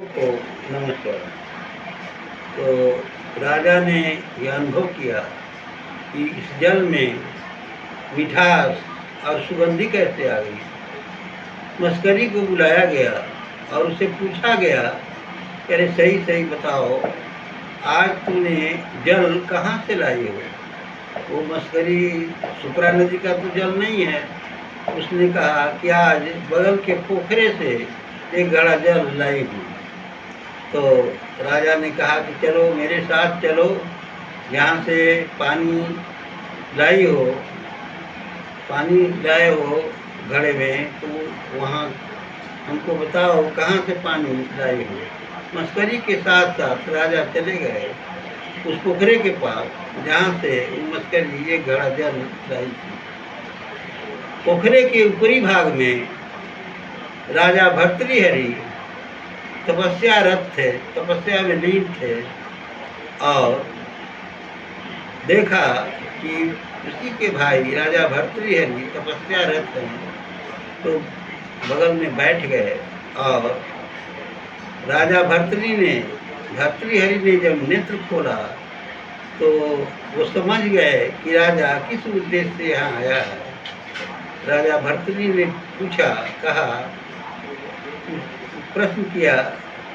को नमस्कार। तो राजा ने यह अनुभव किया कि इस जल में मिठास और सुगंधी कैसे आ गई। मस्करी को बुलाया गया और उससे पूछा गया कि अरे सही सही बताओ, आज तुमने जल कहाँ से लाई हो। वो मस्करी सुपरा नदी का तो जल नहीं है। उसने कहा कि आज बगल के पोखरे से एक घड़ा जल लाई हूँ। तो राजा ने कहा कि चलो मेरे साथ चलो, यहाँ से पानी लाई हो, पानी लाए हो घड़े में, तो वहाँ हमको बताओ कहाँ से पानी लाई हो। मस्करी के साथ साथ राजा चले गए उस पोखरे के पास जहाँ से मस्करी एक घड़ा जल लाई थी। पोखरे के ऊपरी भाग में राजा भर्तृहरि तपस्यारत थे, तपस्या में लीन थे, और देखा कि उसी के भाई राजा भर्तृहरि तपस्यारत हैं, तो बगल में बैठ गए। और राजा भर्तृहरि ने जब नेत्र खोला तो वो समझ गए कि राजा किस उद्देश्य से यहाँ आया है। राजा भर्तृहरि ने पूछा, कहा, प्रश्न किया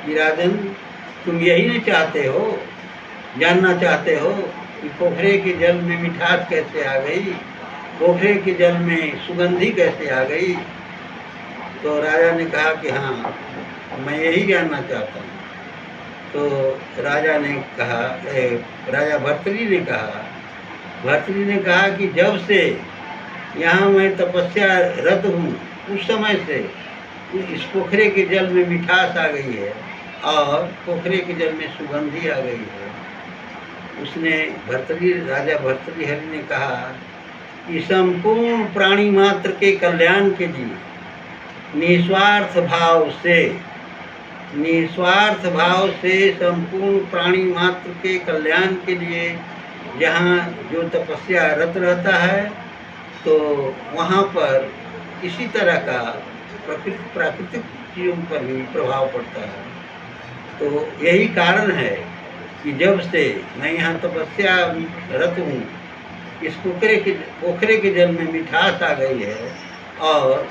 कि राजन, तुम यही नहीं चाहते हो, जानना चाहते हो कि पोखरे के जल में मिठास कैसे आ गई, पोखरे के जल में सुगंधी कैसे आ गई। तो राजा ने कहा कि हाँ, मैं यही जानना चाहता हूँ। तो राजा भर्तृहरि ने कहा कि जब से यहाँ मैं तपस्या रत हूँ, उस समय से इस पोखरे के जल में मिठास आ गई है और पोखरे के जल में सुगंधी आ गई है। उसने राजा भर्तृहरि ने कहा कि संपूर्ण प्राणी मात्र के कल्याण के लिए निस्वार्थ भाव से संपूर्ण प्राणी मात्र के कल्याण के लिए जहाँ जो तपस्या रत रहता है, तो वहाँ पर इसी तरह का प्राकृतिक चीज़ों पर भी प्रभाव पड़ता है। तो यही कारण है कि जब से मैं यहाँ तपस्या रत हूँ, इस पोखरे के जल में मिठास आ गई है और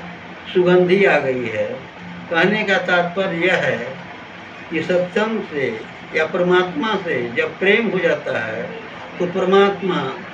सुगंधी आ गई है। कहने का तात्पर्य यह है कि सत्संग से या परमात्मा से जब प्रेम हो जाता है तो परमात्मा